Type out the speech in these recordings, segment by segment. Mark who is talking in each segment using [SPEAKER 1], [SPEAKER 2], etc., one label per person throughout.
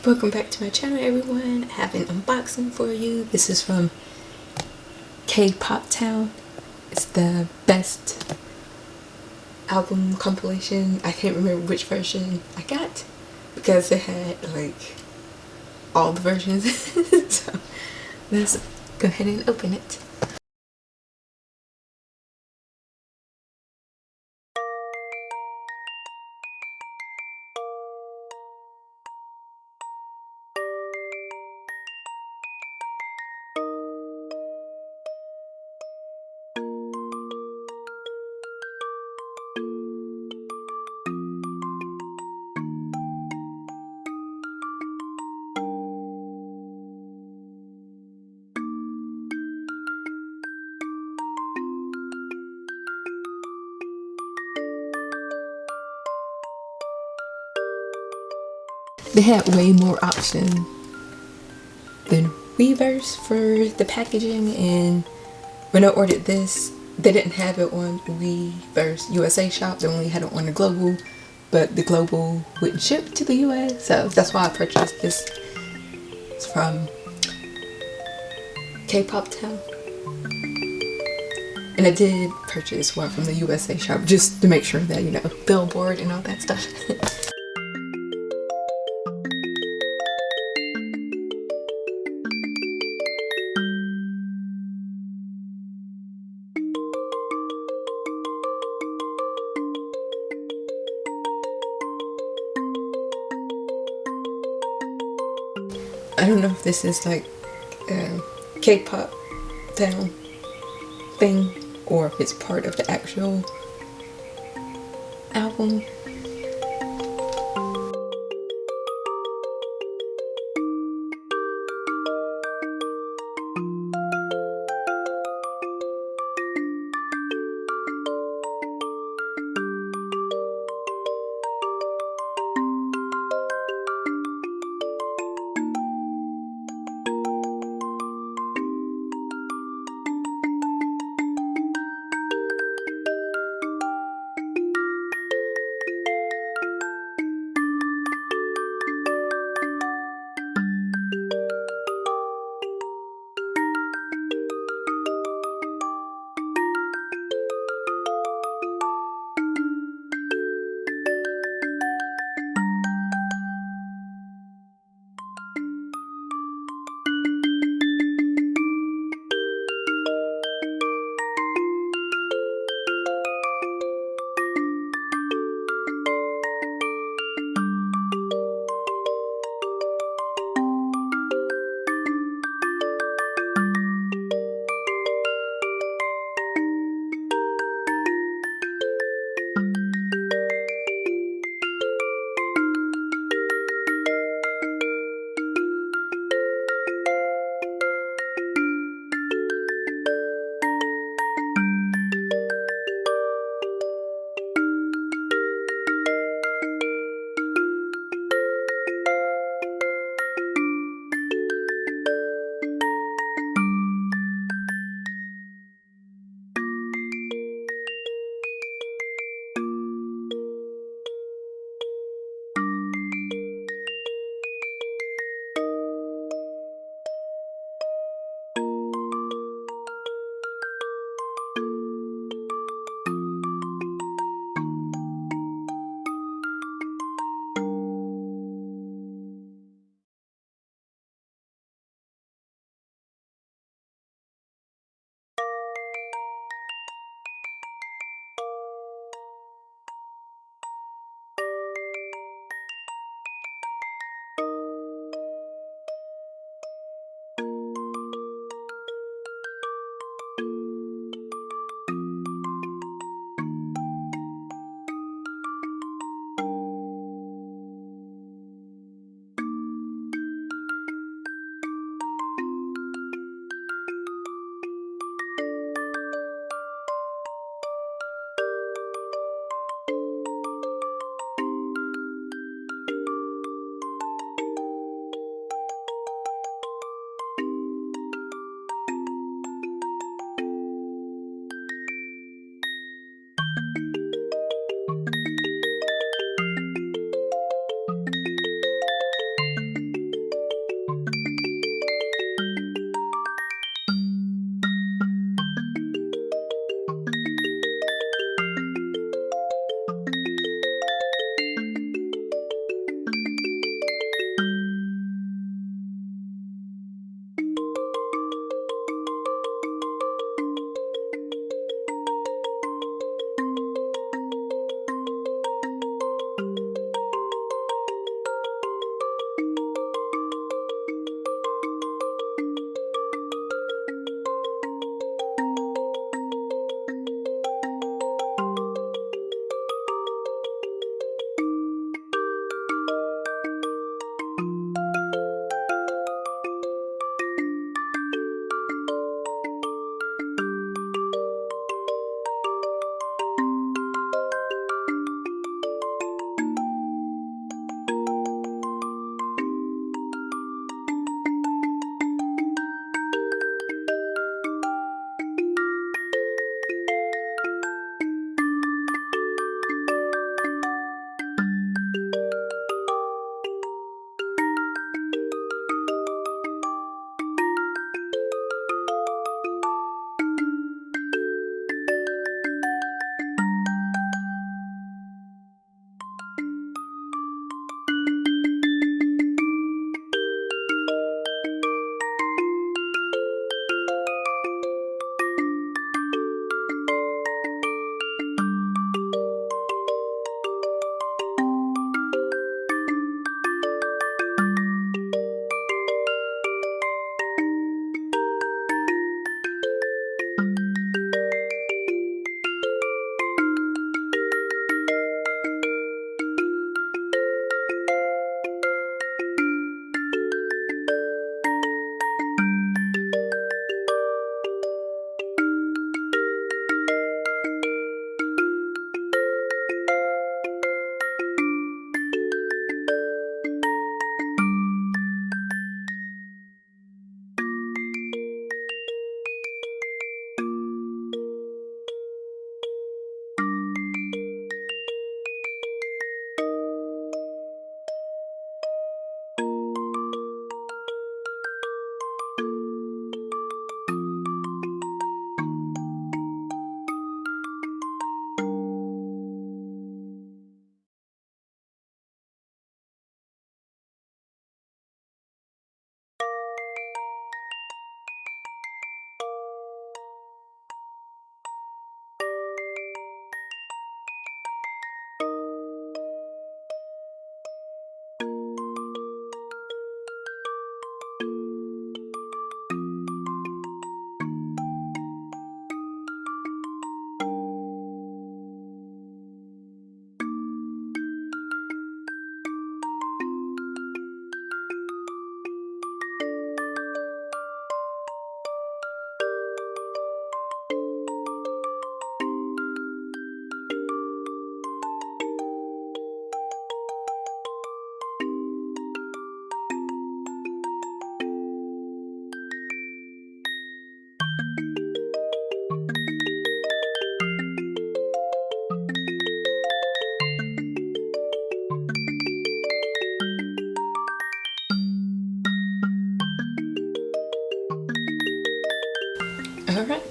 [SPEAKER 1] Welcome back to my channel, everyone. I have an unboxing for you. This is from KPopTown. It's the best album compilation. I can't remember which version I got because it had like all the versions. So let's go ahead and open it. They had way more option than Weverse for the packaging, and when I ordered this, they didn't have it on Weverse USA shop. They only had it on the global, but the global wouldn't ship to the US, so that's why I purchased this. It's from KPopTown, and I did purchase one from the USA shop just to make sure that, you know, billboard and all that stuff. I don't know if this is like a KPopTown thing or if it's part of the actual album.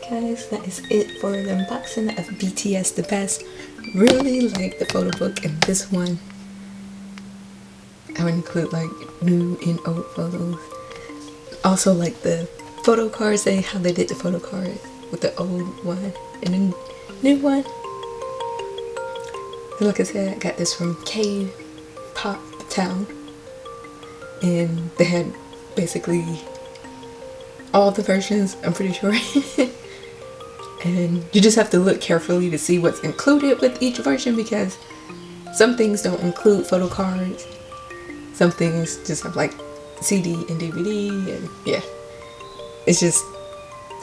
[SPEAKER 1] guys, that is it for the unboxing of BTS The Best. Really like the photo book, and this one I would include like new and old photos. Also like the photo cards, how they did the photo card with the old one and the new one. And like I said, I got this from KPopTown, and they had basically all the versions, I'm pretty sure. And you just have to look carefully to see what's included with each version, because some things don't include photo cards, some things just have like CD and DVD, and yeah, it's just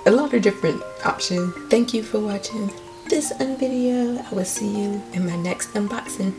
[SPEAKER 1] a lot of different options. Thank you for watching this video. I will see you in my next unboxing.